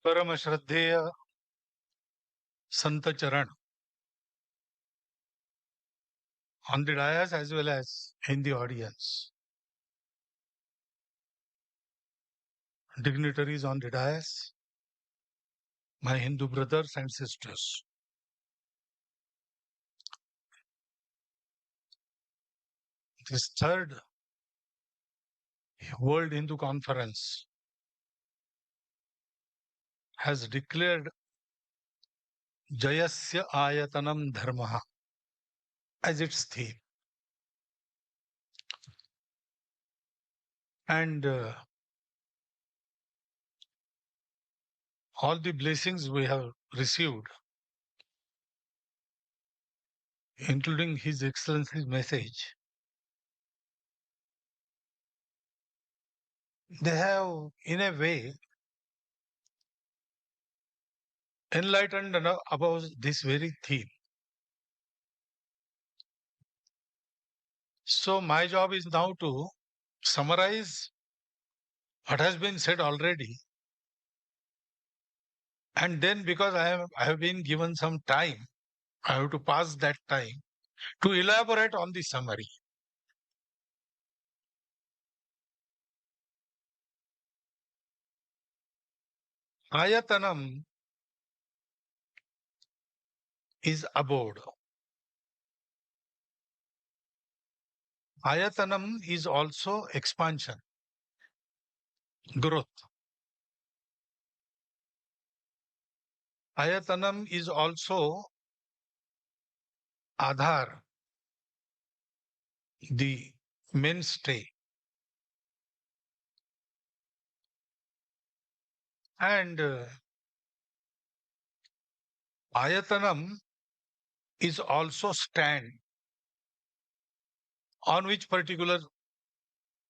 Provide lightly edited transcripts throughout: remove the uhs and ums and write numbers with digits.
परम श्रद्धेय Sant Charan on the dais as well as in the audience. Dignitaries on the dais, my Hindu brothers and sisters. This third World Hindu Conference has declared Jayasya Ayatanam Dharmaha as its theme. And all the blessings we have received, including His Excellency's message, they have, in a way, enlightened about this very theme. So my job is now to summarize what has been said already, and then because I have been given some time, I have to pass that time to elaborate on the summary. Ayatanam is abode. Ayatanam is also expansion, growth. Ayatanam is also Adhar, the mainstay. And Ayatanam is also stand on which particular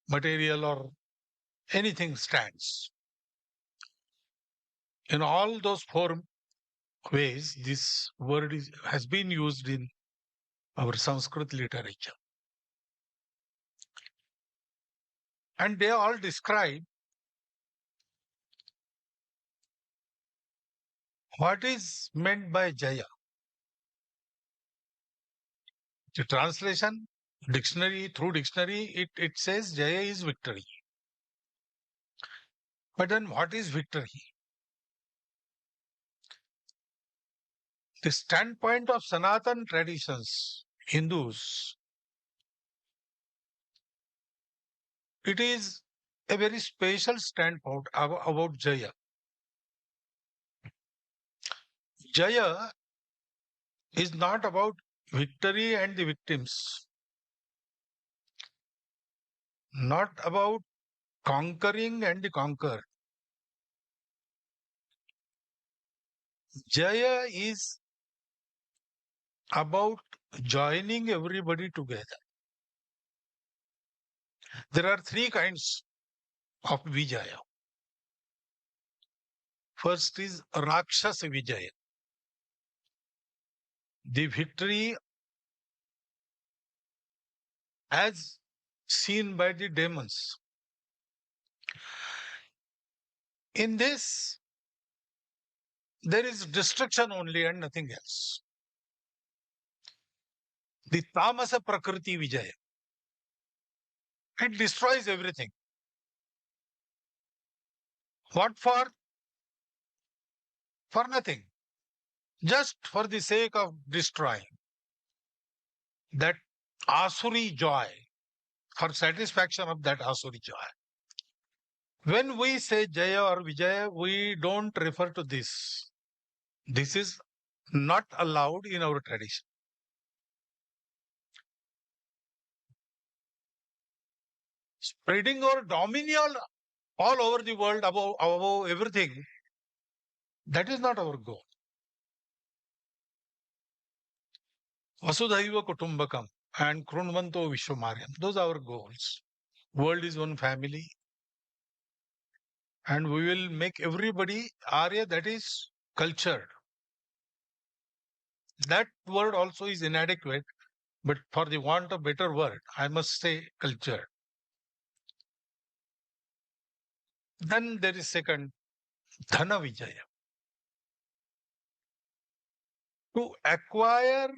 material or anything stands. In all those four ways, this word has been used in our Sanskrit literature. And they all describe what is meant by Jaya. The translation, through dictionary, it says Jaya is victory. But then what is victory? The standpoint of Sanatan traditions, Hindus, it is a very special standpoint about Jaya. Jaya is not about victory and the victims, not about conquering and the conquered. Jaya is about joining everybody together. There are three kinds of Vijaya. First is Rakshasa Vijaya, the victory as seen by the demons. In this, there is destruction only and nothing else. The Tamasa Prakriti Vijaya, it destroys everything. What for? For nothing. Just for the sake of destroying. That Asuri joy, for satisfaction of that Asuri joy. When we say Jaya or Vijaya, we don't refer to this. This is not allowed in our tradition. Spreading our dominion all over the world above everything, that is not our goal. Vasudhaiva Kutumbakam and Krunvanto Vishwamaryam, those are our goals. World is one family, and we will make everybody Arya, that is cultured. That word also is inadequate, but for the want of better word, I must say cultured. Then there is second, Dhana Vijaya. To acquire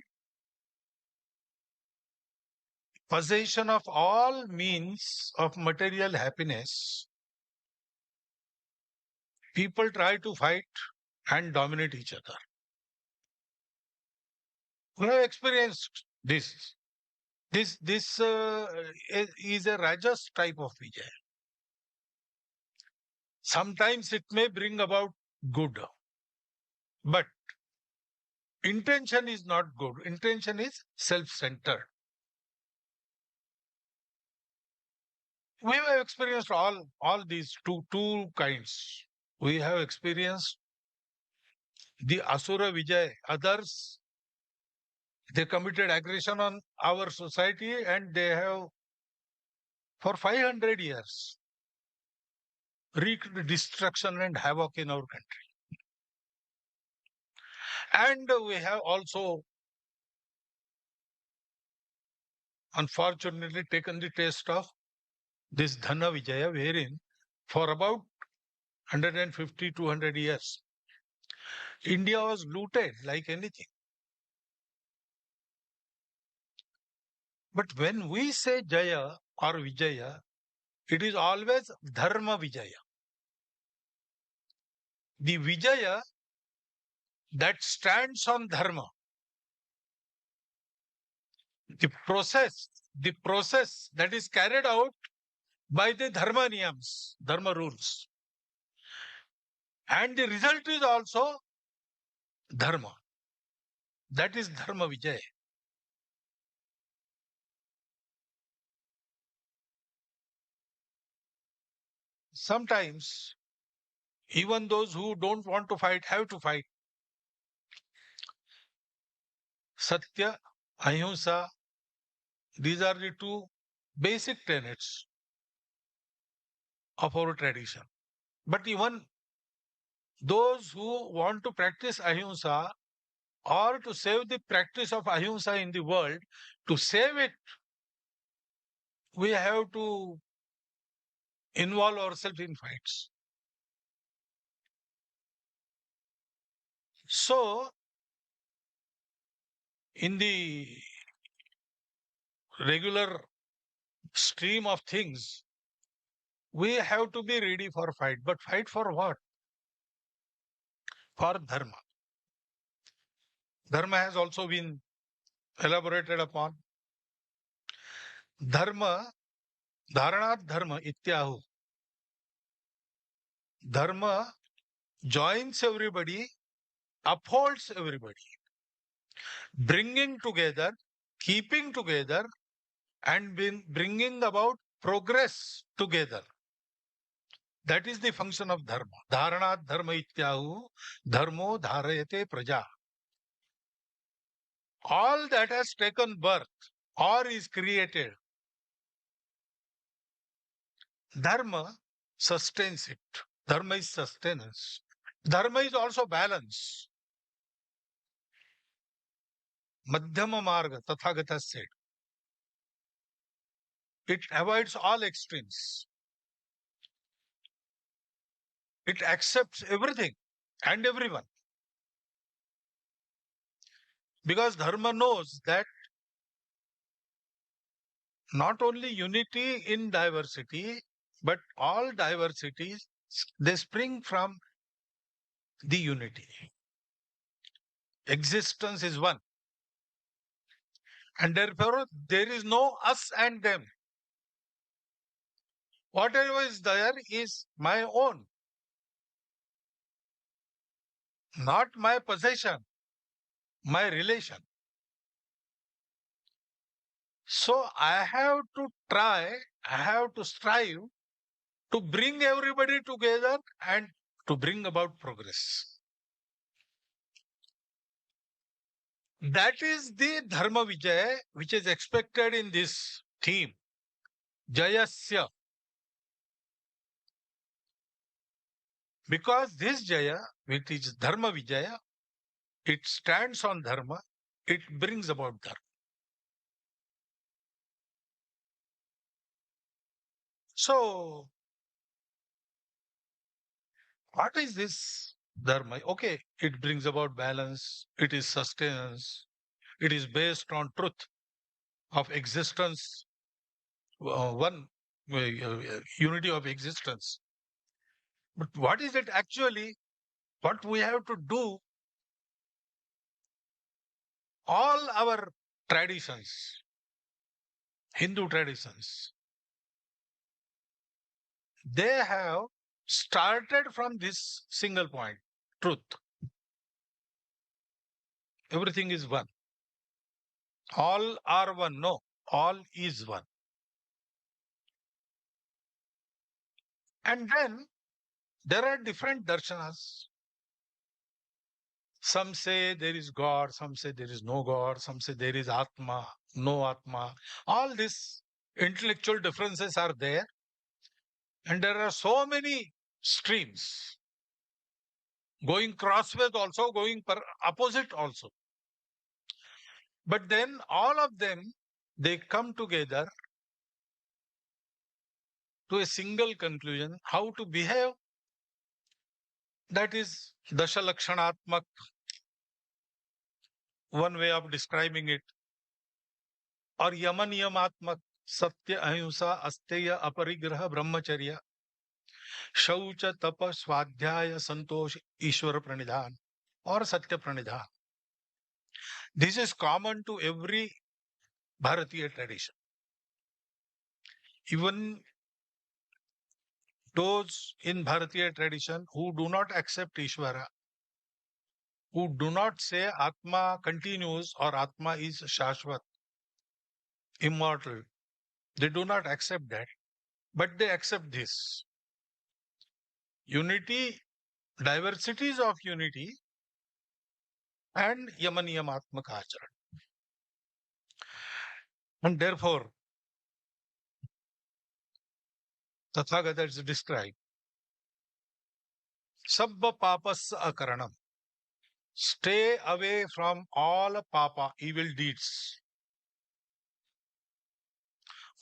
possession of all means of material happiness, people try to fight and dominate each other. We have experienced this. This is a Rajas type of Vijay. Sometimes it may bring about good, but intention is not good. Intention is self-centered. We have experienced all these two kinds. We have experienced the Asura Vijay. Others, they committed aggression on our society and they have, for 500 years, wreaked destruction and havoc in our country. And we have also, unfortunately, taken the taste of this Dhana Vijaya, wherein for about 150, 200 years, India was looted like anything. But when we say Jaya or Vijaya, it is always Dharma Vijaya. The Vijaya that stands on Dharma. The process that is carried out by the Dharma Niyams, Dharma rules. And the result is also Dharma. That is Dharma Vijaya. Sometimes, even those who don't want to fight have to fight. Satya, Ahimsa, these are the two basic tenets of our tradition. But even those who want to practice Ahimsa or to save the practice of Ahimsa in the world, to save it, we have to involve ourselves in fights. So, in the regular stream of things, we have to be ready for fight. But fight for what? For Dharma. Dharma has also been elaborated upon. Dharma, Dharanat Dharma Ityahu. Dharma joins everybody, upholds everybody, bringing together, keeping together, and bringing about progress together. That is the function of Dharma. Dharanat Dharma Ityahu, Dharmo Dharayate Praja. All that has taken birth or is created, Dharma sustains it. Dharma is sustenance. Dharma is also balance. Madhyama Marga, Tathagata said. It avoids all extremes. It accepts everything and everyone. Because Dharma knows that not only unity in diversity, but all diversities, they spring from the unity. Existence is one. And therefore, there is no us and them. Whatever is there is my own, not my possession, my relation. So I have to try, I have to strive to bring everybody together and to bring about progress. That is the Dharma Vijay which is expected in this theme. Jayasya. Because this Jaya, which is Dharma Vijaya, it stands on Dharma, it brings about Dharma. So, What is this dharma? Okay, it brings about balance, it is sustenance, it is based on truth of existence, one unity of existence. But what is it actually? What we have to do, all our traditions, Hindu traditions, they have started from this single point, truth. Everything is one. All are one. No, all is one. And then there are different darshanas. Some say there is God, some say there is no God, some say there is Atma, no Atma. All these intellectual differences are there. And there are so many streams going crossways also, going opposite also. But then all of them, they come together to a single conclusion, how to behave. That is Dashalakshanaatmak, one way of describing it. Or Yamanyamatmak, Satya Ahimsa Asteya Aparigraha Brahmacharya, Shaucha Tapa Swadhyaya Santosh Ishwara Pranidhan, or Satya Pranidhan. This is common to every Bharatiya tradition. Even those in Bharatiya tradition who do not accept Ishvara, who do not say Atma continues or Atma is Shashvat, immortal, they do not accept that, but they accept this. Unity, diversities of unity, and Yamanyamatmaka Acharan. And therefore, Tathagata is described. Sabba papas akaranam. Stay away from all papa, evil deeds.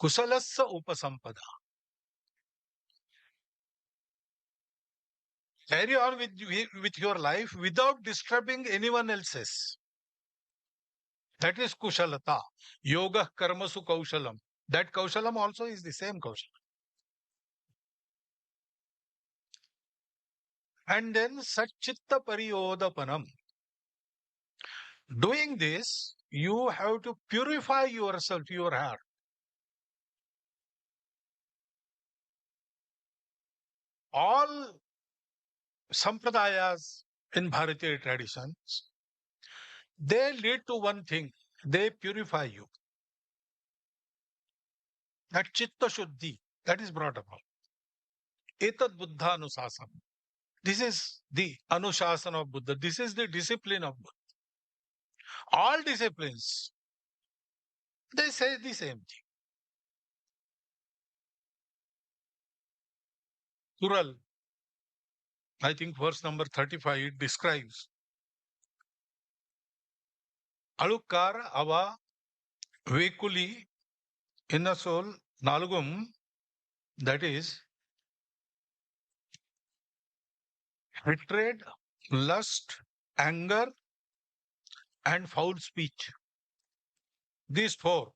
Kusalassa upasampada. Carry on with your life without disturbing anyone else's. That is kushalata. Yoga karmasu kaushalam. That kaushalam also is the same kaushalam. And then satchitta pariyodapanam. Doing this, you have to purify yourself, your heart. All sampradayas in Bharatiya traditions, they lead to one thing. They purify you. That chitta shuddhi, that is brought about. Etad buddha anusasam. This is the anushasana of Buddha. This is the discipline of Buddha. All disciplines, they say the same thing. Kural, I think verse number 35, it describes Alukar ava vekuli innasol nalugum, that is hatred, lust, anger, and foul speech. These four.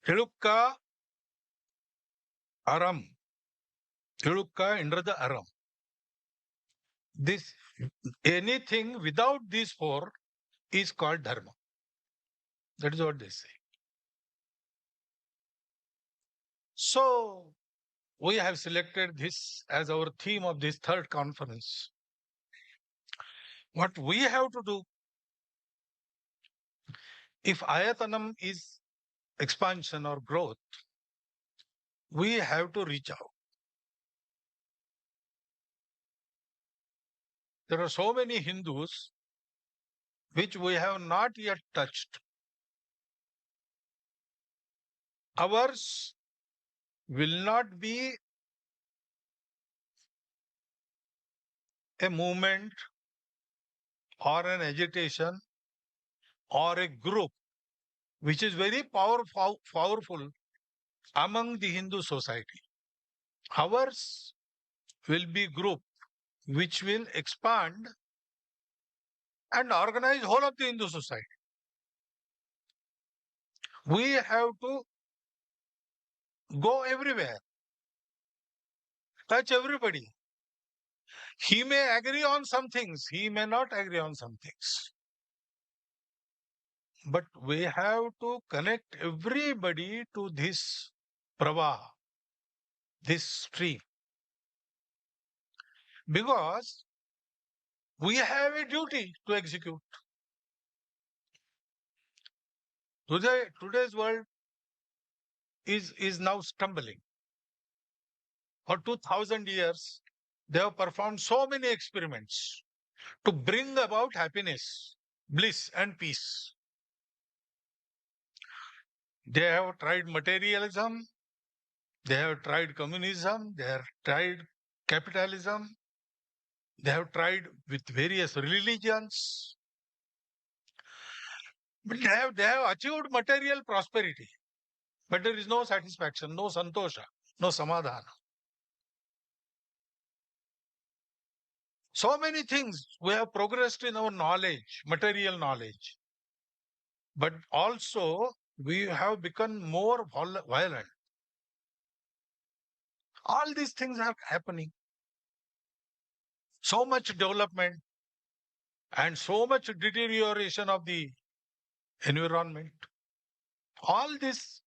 Hilukka aram. Hilukka under the aram. This anything without these four is called dharma. That is what they say. So we have selected this as our theme of this third conference. What we have to do, if ayatanam is expansion or growth, we have to reach out. There are so many Hindus which we have not yet touched. Ours will not be a movement or an agitation or a group which is very powerful among the Hindu society. Ours will be group which will expand and organize whole of the Hindu society. We have to go everywhere, touch everybody. He may agree on some things, he may not agree on some things. But we have to connect everybody to this pravaha, this stream, because we have a duty to execute. Today's world is now stumbling. For 2000 years, they have performed so many experiments to bring about happiness, bliss, and peace. They have tried materialism, they have tried communism, they have tried capitalism, they have tried with various religions, but they have achieved material prosperity. But there is no satisfaction, no santosha, no samadhana. So many things we have progressed in our knowledge, material knowledge, but also we have become more violent. All these things are happening. So much development and so much deterioration of the environment. All this.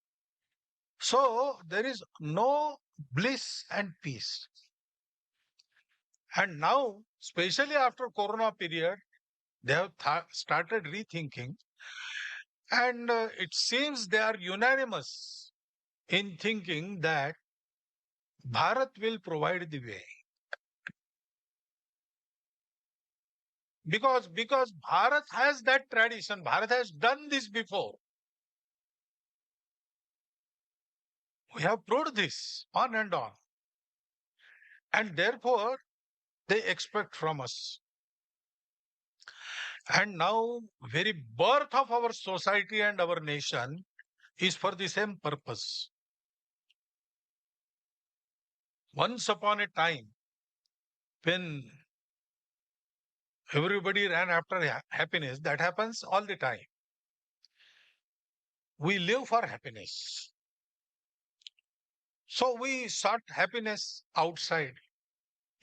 So there is no bliss and peace. And now, especially after Corona period, they have started rethinking, and it seems they are unanimous in thinking that Bharat will provide the way. Because Bharat has that tradition, Bharat has done this before. We have proved this on and on. And therefore, they expect from us. And now, very birth of our society and our nation is for the same purpose. Once upon a time, when everybody ran after happiness, that happens all the time. We live for happiness. So we sought happiness outside,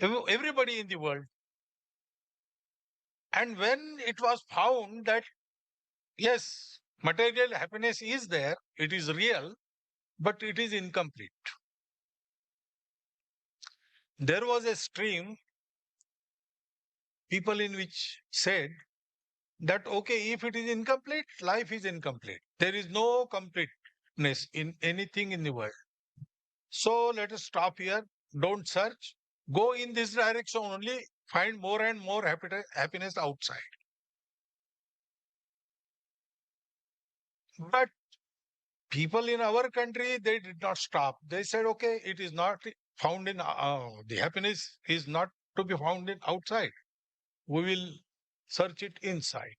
everybody in the world. And when it was found that, yes, material happiness is there, it is real, but it is incomplete. There was a stream, people in which said that, okay, if it is incomplete, life is incomplete. There is no completeness in anything in the world. So let us stop here. Don't search. Go in this direction only. Find more and more happiness outside. But people in our country, they did not stop. They said, okay, it is not found in, the happiness is not to be found in outside. We will search it inside.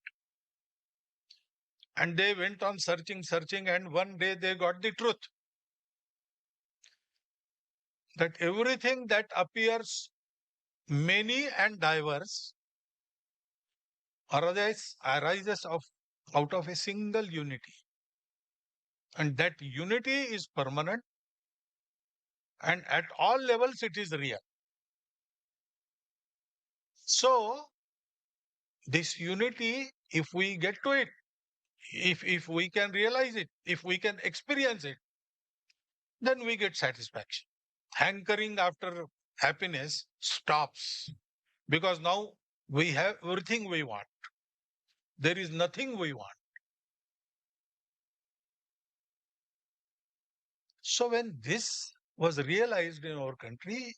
And they went on searching, and one day they got the truth that everything that appears many and diverse arises out of a single unity. And that unity is permanent, and at all levels it is real. So, this unity, if we get to it, if we can realize it, if we can experience it, then we get satisfaction. Hankering after happiness stops, because now we have everything we want. There is nothing we want. So when this was realized in our country,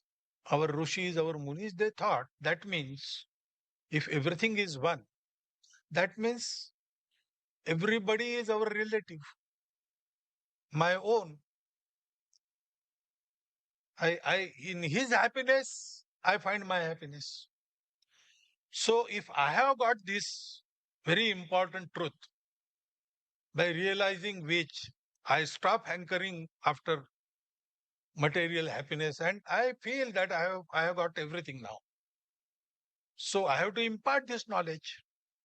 our rishis, our munis, they thought that means if everything is one, that means everybody is our relative, my own. I in his happiness, I find my happiness. So if I have got this very important truth, by realizing which I stop hankering after material happiness, and I feel that I have got everything now. So I have to impart this knowledge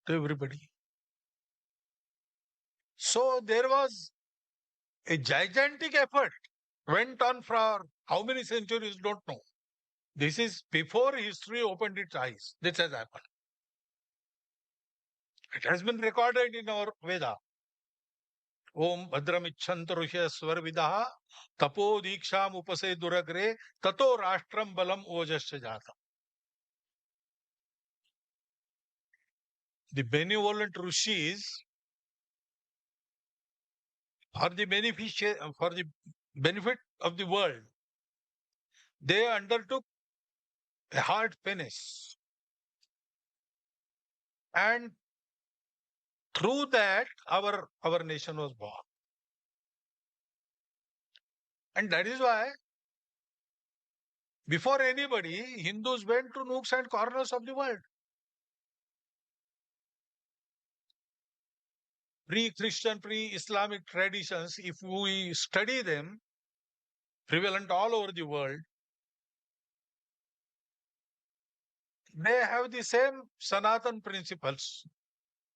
to everybody. So there was a gigantic effort went on for how many centuries, don't know. This is before history opened its eyes. This has happened. It has been recorded in our Veda. Om Bhadramichhant Rushya Swarvidaha Tapo Diksham Upase Duragre Tato Rashtram Balam Ojasya Jata. The benevolent rishis, for the benefit of the world, they undertook a hard penance, and through that our nation was born. And that is why before anybody, Hindus went to nooks and corners of the world. Pre-Christian, pre-Islamic traditions, if we study them, prevalent all over the world, they have the same Sanatan principles,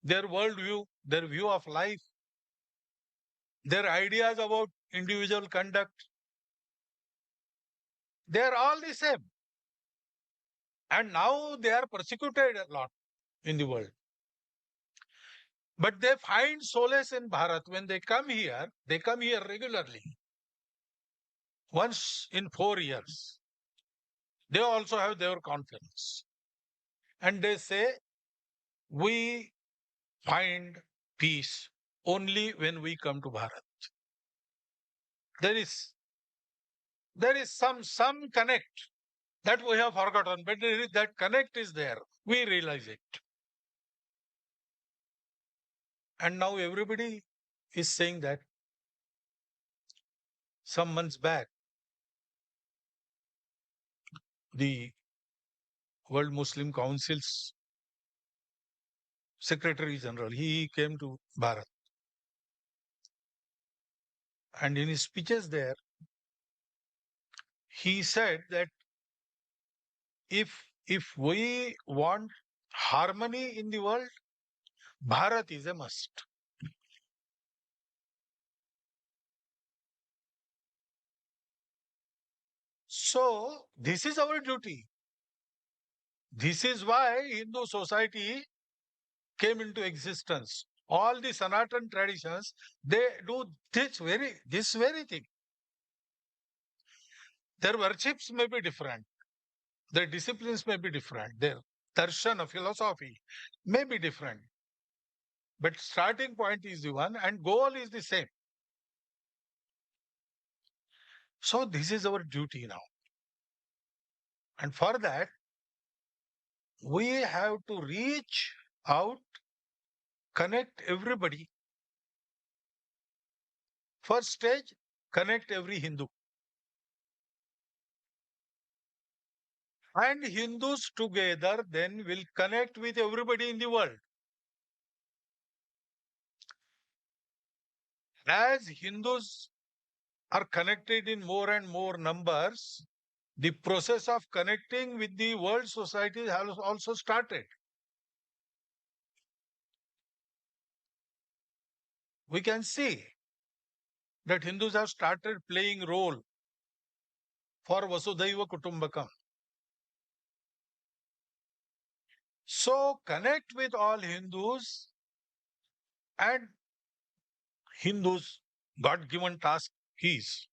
their worldview, their view of life, their ideas about individual conduct. They are all the same. And now they are persecuted a lot in the world. But they find solace in Bharat when they come here regularly, once in 4 years. They also have their conference. And they say, we find peace only when we come to Bharat. There is some connect that we have forgotten, but that connect is there. We realize it. And now everybody is saying that. Some months back, the World Muslim Council's Secretary General, he came to Bharat. And in his speeches there, he said that if we want harmony in the world, Bharat is a must. So this is our duty. This is why Hindu society came into existence. All the Sanatan traditions, they do this very thing. Their worships may be different. Their disciplines may be different. Their darshan of philosophy may be different. But starting point is the one and goal is the same. So this is our duty now. And for that, we have to reach out, connect everybody. First stage, connect every Hindu. And Hindus together then will connect with everybody in the world. As Hindus are connected in more and more numbers, the process of connecting with the world society has also started. We can see that Hindus have started playing role for Vasudhaiva Kutumbakam. So connect with all Hindus, and Hindus' God-given task is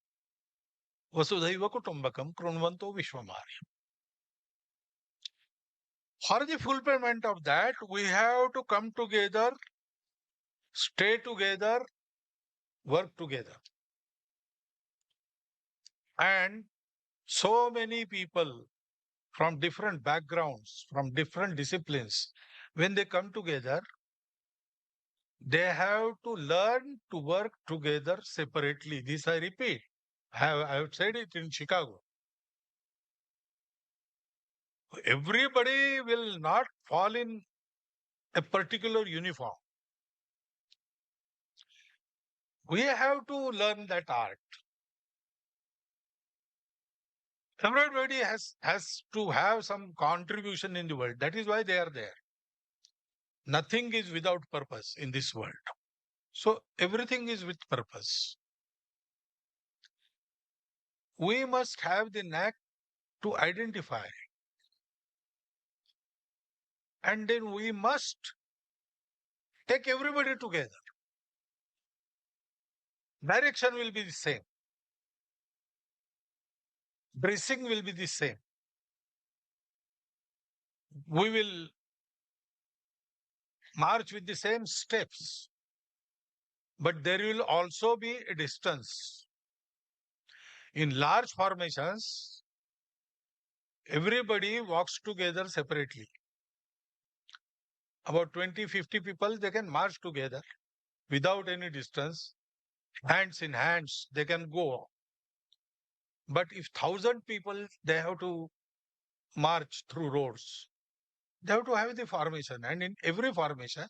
Vasudhaiva Kutumbakam Krunvanto Vishwamari. For the fulfillment of that, we have to come together, stay together, work together. And so many people from different backgrounds, from different disciplines, when they come together, they have to learn to work together separately. This I repeat. I have said it in Chicago. Everybody will not fall in a particular uniform. We have to learn that art. Everybody has to have some contribution in the world. That is why they are there. Nothing is without purpose in this world. So everything is with purpose. We must have the knack to identify, and then we must take everybody together. Direction will be the same. Dressing will be the same. We will march with the same steps, but there will also be a distance. In large formations, everybody walks together separately. About 20, 50 people, they can march together without any distance, hands in hands, they can go. But if 1,000 people, they have to march through roads, they have to have the formation. And in every formation,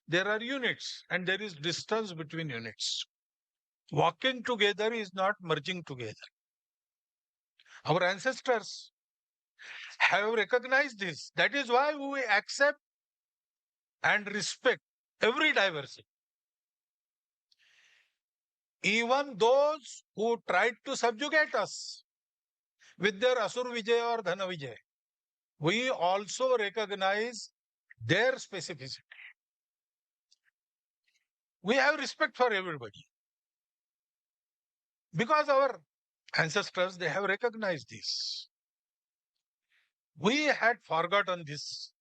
there are units and there is distance between units. Walking together is not merging together. Our ancestors have recognized this. That is why we accept and respect every diversity. Even those who tried to subjugate us with their Asur Vijay or Dhana Vijay, we also recognize their specificity. We have respect for everybody because our ancestors, they have recognized this. We had forgotten this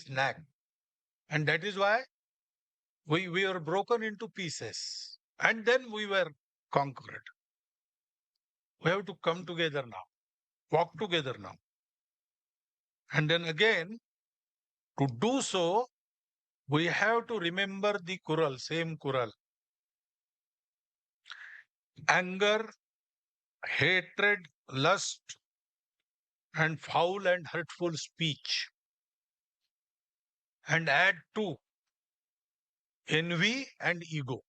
knack, and that is why we were broken into pieces and then we were conquered. We have to come together now, walk together now. And then again, to do so, we have to remember the Kural, same Kural. Anger, hatred, lust, and foul and hurtful speech. And add to envy and ego.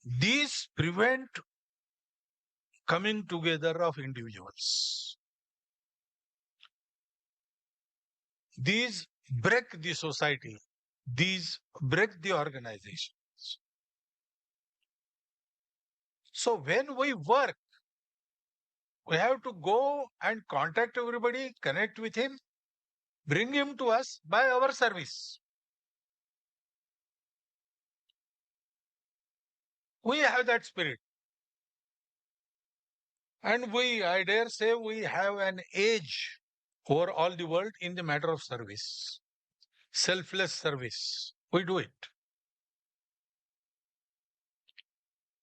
These prevent coming together of individuals. These break the society. These break the organization. So when we work, we have to go and contact everybody, connect with him, bring him to us by our service. We have that spirit. And I dare say, we have an edge over all the world in the matter of service. Selfless service. We do it.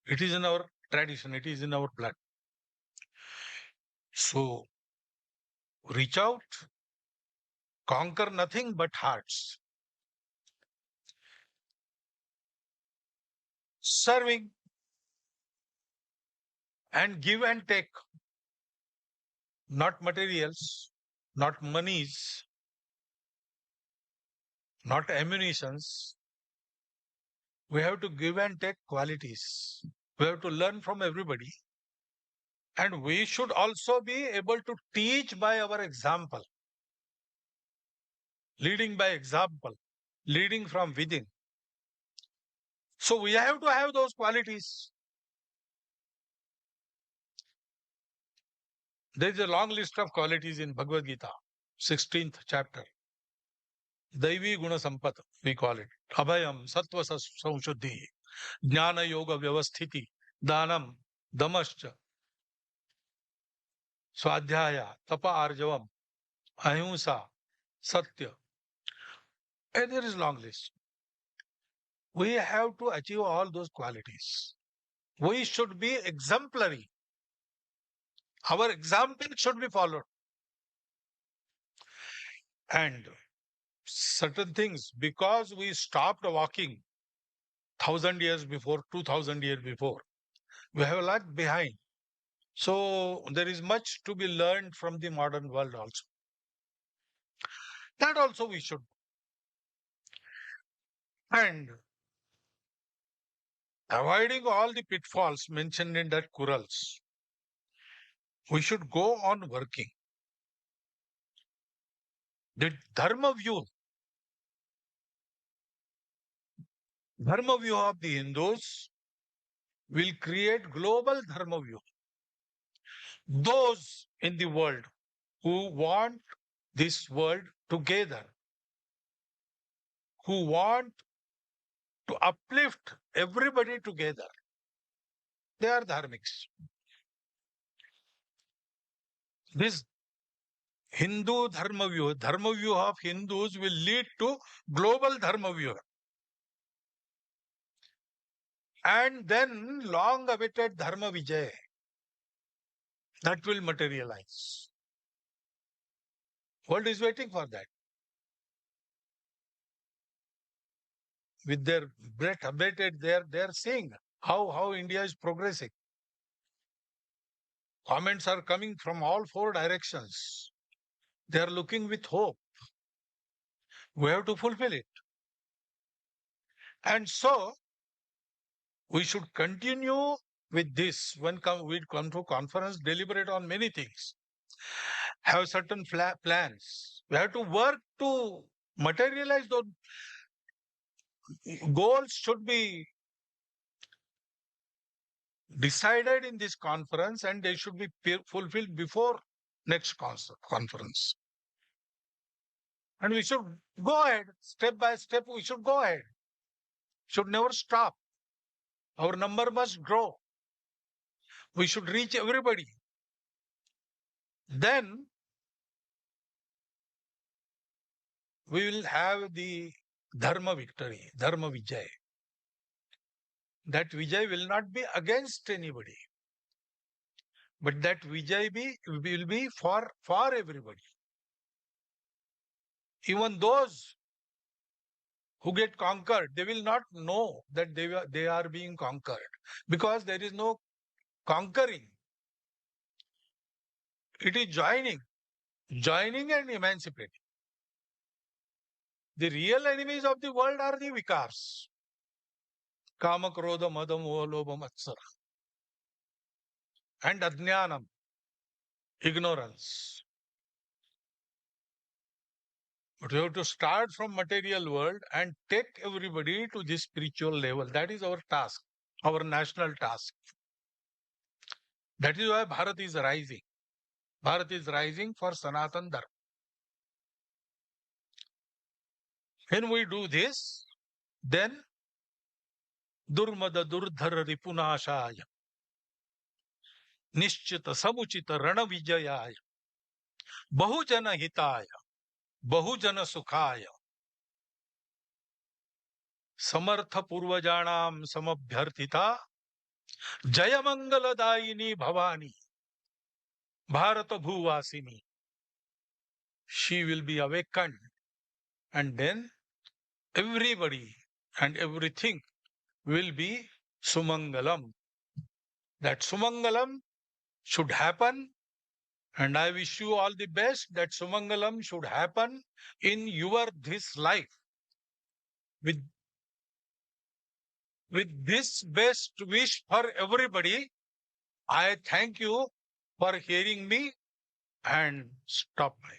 It is in our tradition. It is in our blood. So reach out, conquer nothing but hearts. Serving and give and take, not materials, not monies, not ammunitions. We have to give and take qualities. We have to learn from everybody. And we should also be able to teach by our example, leading by example, leading from within. So we have to have those qualities. There is a long list of qualities in Bhagwat Gita, 16th chapter. Daivi Guna Sampat, we call it. Abhayam, Sattva Samshuddhi, Jnana Yoga Vyavasthiti, Danam, Damascha, Swadhyaya, Tapa Arjavam, Ahimsa, Satya. And there is long list. We have to achieve all those qualities. We should be exemplary. Our example should be followed. And certain things, because we stopped walking 1,000 years before, 2,000 years before, we have lagged behind. So there is much to be learned from the modern world also. That also we should. And avoiding all the pitfalls mentioned in that Kurals, we should go on working. The dharma view of the Hindus will create global dharma view. Those in the world who want this world together, who want to uplift everybody together, they are dharmics. This dharma view of Hindus will lead to global dharma view. And then long awaited dharma vijay, that will materialize. World is waiting for that. With their breath abated, they are seeing how India is progressing. Comments are coming from all four directions. They are looking with hope. We have to fulfill it. And so we should continue with this when we come to conference, deliberate on many things, have certain plans. We have to work to materialize those goals. Should be decided in this conference and they should be fulfilled before next conference. And we should go ahead step by step. We should go ahead. Should never stop. Our number must grow. We should reach everybody. Then we will have the dharma victory, dharma vijay. That vijay will not be against anybody, but that vijay will be for everybody. Even those who get conquered, they will not know that they are being conquered because there is no conquering. It is joining and emancipating. The real enemies of the world are the vikars. Kama, Krodha, Mada, Moha, Lobha, Matsara. And Ajnanam, ignorance. But we have to start from material world and take everybody to this spiritual level. That is our task, our national task. That is why Bharat is rising. Bharat is rising for Sanatan Dharma. When we do this, then Durmada Durdhara Ripunashaya, Nishchita Samuchita Rana Vijayaya, Bahujana Hitaya, Bahujana Sukhaya, Samartha Purvajanam Samabhyarthita, Jayamangaladayini Bhavani, Bharata Bhuvasini. She will be awakened, and then everybody and everything will be Sumangalam. That Sumangalam should happen, and I wish you all the best. That Sumangalam should happen in your this life. With this best wish for everybody, I thank you for hearing me and stop my.